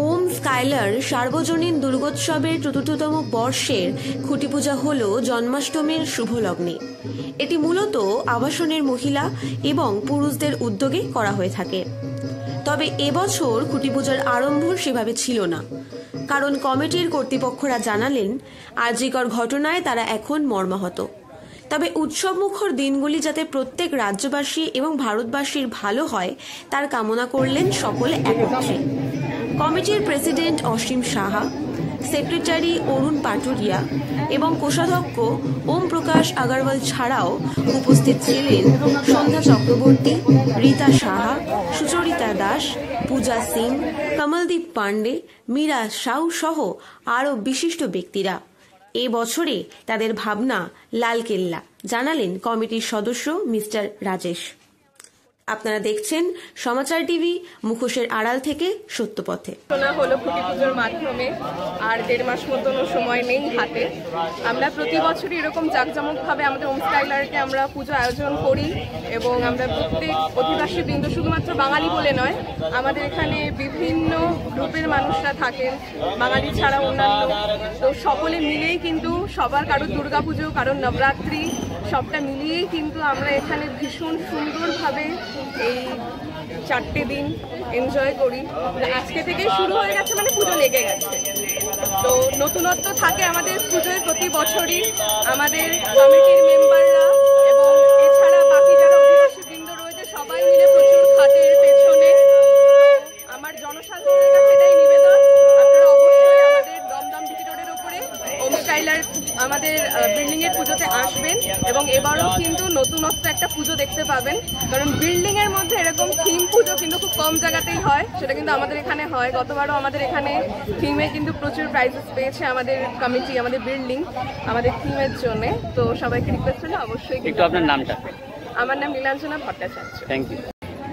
ওম Skylar সার্বজনীন দুর্গোৎসবের চতুর্থতম বর্ষের খুঁটি পূজা হল জন্মাষ্টমীর শুভ লগ্নে। এটি মূলত আবাসনের মহিলা এবং পুরুষদের উদ্যোগে করা হয়ে থাকে। তবে এবছর খুঁটি পূজার আরম্ভ সেভাবে ছিল না, কারণ কমিটির কর্তৃপক্ষরা জানালেন আরজিকর ঘটনায় তারা এখন মর্মাহত। তবে উৎসবমুখর দিনগুলি যাতে প্রত্যেক রাজ্যবাসী এবং ভারতবাসীর ভালো হয় তার কামনা করলেন সকলে একত্রে। কমিটির প্রেসিডেন্ট অসীম সাহা, সেক্রেটারি অরুণ পাটুরিয়া এবং কোষাধ্যক্ষ ওম প্রকাশ আগরওয়াল ছাড়াও উপস্থিত ছিলেন সন্ধ্যা চক্রবর্তী, রীতা সাহা, সুচরিতা দাস, পূজা সিং, কমলদীপ পান্ডে, মীরা সাউ সহ আরও বিশিষ্ট ব্যক্তিরা। এ বছরে তাদের ভাবনা লালকেল্লা, জানালেন কমিটির সদস্য মিস্টার রাজেশ। আপনারা দেখছেন সমাচার টিভি, মুখোশের আড়াল থেকে সত্যপথে। হলো খুঁটি পুজোর মাধ্যমে আর 1.5 মাস মতনও সময় নেই হাতে। আমরা প্রতি বছরই এরকম জাঁকজমকভাবে আমাদের ওম স্কাইলারকে আমরা পুজো আয়োজন করি এবং আমরা প্রত্যেক অধিবাসী বৃন্দ, শুধুমাত্র বাঙালি বলে নয়, আমাদের এখানে বিভিন্ন গ্রুপের মানুষরা থাকেন, বাঙালি ছাড়া অন্যান্য, তো সকলে মিলেই কিন্তু সবার, কারোর দুর্গাপুজো, কারোর নবরাত্রি, সবটা মিলিয়েই কিন্তু আমরা এখানে ভীষণ সুন্দরভাবে এই 4টে দিন এনজয় করি। আজকে থেকেই শুরু হয়ে গেছে, মানে পুজো লেগে গেছে। তো নতুনত্ব থাকে আমাদের পুজোয় প্রতি বছরই। আমাদের কমিটির মেম্বাররা এবং এছাড়া বাকি যারা অধিবাসী বৃন্দ রয়েছে সবাই মিলে প্রচুর খাটের পেছনে। আমার জনসাধারণের কাছে এটাই নিবেদন, আপনারা অবশ্যই আমাদের দমদম ভিটি রোডের ওপরে ওম স্কাইলার আমাদের বিল্ডিং এর পুজোতে আসবেন এবং এবারও কিন্তু নতুনত্ব একটা পুজো দেখতে পাবেন, কারণ বিল্ডিং এর মধ্যে এরকম থিম পুজো কিন্তু খুব কম জায়গাতেই হয়, সেটা কিন্তু আমাদের এখানে হয়। গতবারও আমাদের এখানে থিমে কিন্তু প্রচুর প্রাইজেস পেয়েছে আমাদের কমিটি, আমাদের বিল্ডিং, আমাদের থিমের জন্য। তো সবাইকে রিকোয়েস্ট হলো অবশ্যই। একটু আপনার নামটা? আমার নাম নীলাঞ্জনা ভট্টাচার্য। Thank you.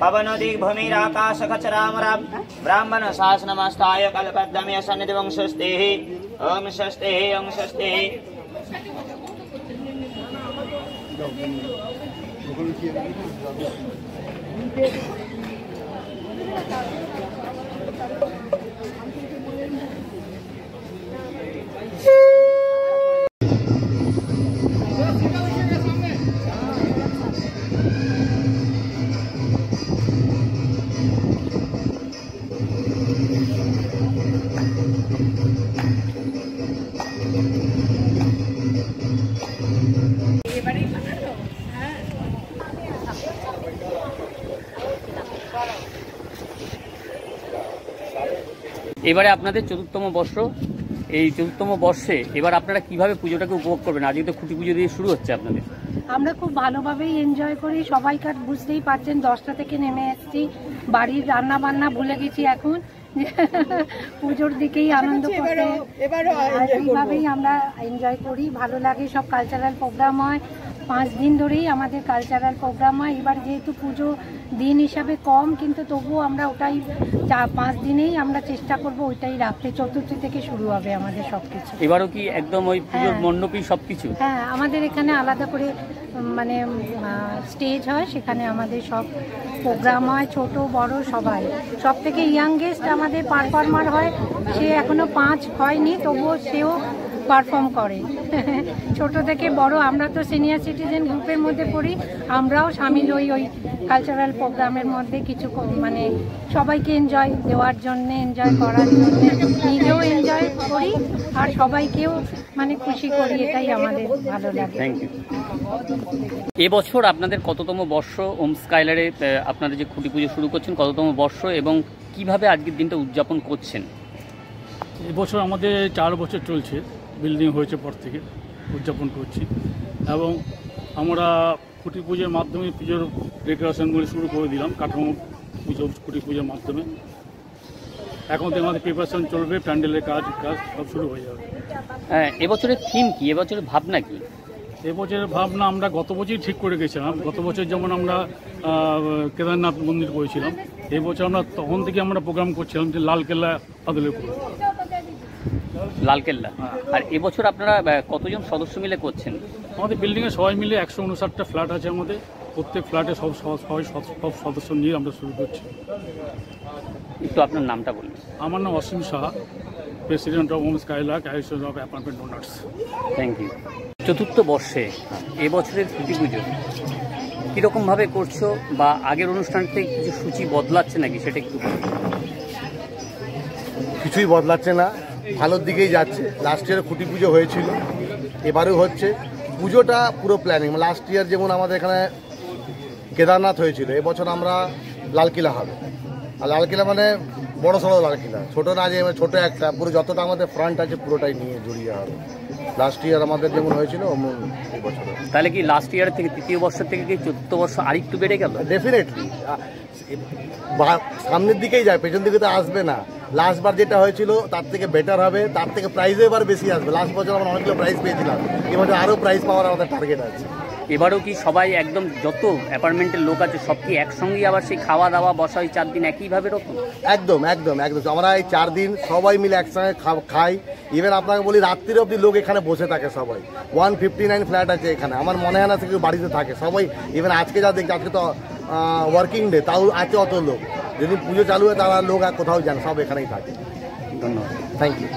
पवनोदी भूमिराकाशकचरामरं ब्राह्मण शासनमस्ताय कल्पद्रमे सन्निधिवं स्वस्तिः। ओम स्वस्तिः ओम स्वस्तिः। এবারে আপনাদের 4তম বর্ষ, এই 4তম বর্ষে এবার আপনারা কিভাবে পুজোটাকে উপভোগ করবেন? আজকে তো খুঁটি পুজো দিয়ে শুরু হচ্ছে আপনাদের। আমরা খুব ভালোভাবেই এনজয় করি, সবাইকার বুঝতেই পারছেন 10টা থেকে নেমে এসেছি, বাড়ির রান্না বান্না ভুলে গেছি এখন, পুজোর দিকেই আনন্দ করতে এইভাবেই আমরা এনজয় করি। ভালো লাগে, সব কালচারাল প্রোগ্রাম হয়, 5 দিন ধরেই আমাদের কালচারাল প্রোগ্রাম হয়। এবার যেহেতু পুজো দিন হিসাবে কম, কিন্তু তবুও আমরা ওটাই 5 দিনেই আমরা চেষ্টা করব ওইটাই রাখতে। চতুর্থী থেকে শুরু হবে আমাদের সবকিছু। এবারও কি একদম ওই পুজোর মণ্ডপই সবকিছু? হ্যাঁ, আমাদের এখানে আলাদা করে মানে স্টেজ হয়, সেখানে আমাদের সব প্রোগ্রাম হয়, ছোট বড় সবাই। সব থেকে ইয়াংগেস্ট আমাদের পারফর্মার হয়, সে এখনো 5 হয়নি, তবুও সেও পারফর্ম করে। ছোট থেকে বড়, আমরা তো সিনিয়র সিটিজেন গ্রুপের মধ্যে পড়ি, আমরাও সামিল হই ওই কালচারাল প্রোগ্রামের মধ্যে। কিছু মানে সবাইকে এনজয় দেওয়ার জন্য, এনজয় করার জন্য, নিজেও এনজয় করি আর সবাইকেও মানে খুশি করি, এটাই আমাদের ভালো লাগে। Thank you. এবছর আপনাদের কততম বর্ষ ওম স্কাইলারে? আপনারা যে খুঁটি পুজো শুরু করছেন, কততম বর্ষ এবং কিভাবে আজকের দিনটা উদযাপন করছেন? এবছর আমাদের 4 বছর চলছে, বিল্ডিং হয়েছে পর থেকে উদযাপন করছি এবং আমরা খুঁটি পুজোর মাধ্যমে পুজোর ডেকোরেশনগুলি শুরু করে দিলাম, কাঠামো পুজো খুঁটি পুজোর মাধ্যমে। এখন তো আমাদের প্রিপারেশন চলবে, প্যান্ডেলের কাজ সব শুরু হয়ে যাবে। হ্যাঁ, এবছরের থিম কি, এবছরের ভাবনা কি? এবছরের ভাবনা আমরা গত বছরই ঠিক করে গেছিলাম। গত বছর যেমন আমরা কেদারনাথ মন্দির করেছিলাম, এবছর আমরা তখন থেকে আমরা প্রোগ্রাম করছিলাম যে লালকেল্লা আদলেপুর। লালকেল্লা। আর এবছর আপনারা কতজন সদস্য মিলে করছেন? আমাদের বিল্ডিংয়ে সবাই মিলে 159টা ফ্ল্যাট আছে আমাদের, প্রত্যেক ফ্ল্যাটে সব সদস্য নিয়ে আমরা শুরু করছি। একটু আপনার নামটা বলুন। আমার নাম Asim Saha, president of home skylark association of apartment owners. Thank you. চতুর্থ বর্ষে এবছরের খুঁটি পুজো কীরকমভাবে করছো বা আগের অনুষ্ঠান থেকে কিছু সূচি বদলাচ্ছে নাকি সেটা একটু বলুন। কিছুই বদলাচ্ছে না, ভালোর দিকেই যাচ্ছে। লাস্ট ইয়ারে খুঁটি পুজো হয়েছিল, এবারেও হচ্ছে। পুজোটা পুরো প্ল্যানিং। লাস্ট ইয়ার যেমন আমাদের এখানে কেদারনাথ হয়েছিল, এবছর আমরা লালকিলা হবে। আর লালকিলা মানে বড় সড়ো লালকিলা, ছোটো না যে ছোটো একটা, পুরো যতটা আমাদের ফ্রন্ট আছে পুরোটাই নিয়ে জড়িয়ে হবে। লাস্ট ইয়ার আমাদের যেমন হয়েছিল অমন এবছর। তাহলে কি লাস্ট ইয়ার থেকে তৃতীয় বর্ষ থেকে কি চতুর্থ বর্ষ আরেকটু বেড়ে গেল? ডেফিনেটলি সামনের দিকেই যায়, পেছন দিকে তো আসবে না। লাস্ট বার যেটা হয়েছিল তার থেকে বেটার হবে, তার থেকে প্রাইজও এবার বেশি আসবে। লাস্ট বছর আমরা অনেকগুলো প্রাইজ পেয়েছিলাম, এবছর আরও প্রাইজ পাওয়ার আমাদের টার্গেট আছে। এবারও কি সবাই একদম যত অ্যাপার্টমেন্টের লোক আছে সব কি একসঙ্গেই আবার সেই খাওয়া দাওয়া বসা ওই 4 দিন একইভাবে রকম? একদম একদম একদম। আমরা এই 4 দিন সবাই মিলে একসঙ্গে খাই। ইভেন আপনাকে বলি রাত্রির অবধি লোক এখানে বসে থাকে সবাই। 159 ফ্ল্যাট আছে এখানে, আমার মনে হয় না কেউ বাড়িতে থাকে সবাই। ইভেন আজকে যা দেখছি, আজকে তো ওয়ার্কিং ডে, তাও আছে অত লোক। যদি পুজো চালু হয় তারা লোক আর কোথাও যান, সব এখানেই থাকে। ধন্যবাদ। Thank you.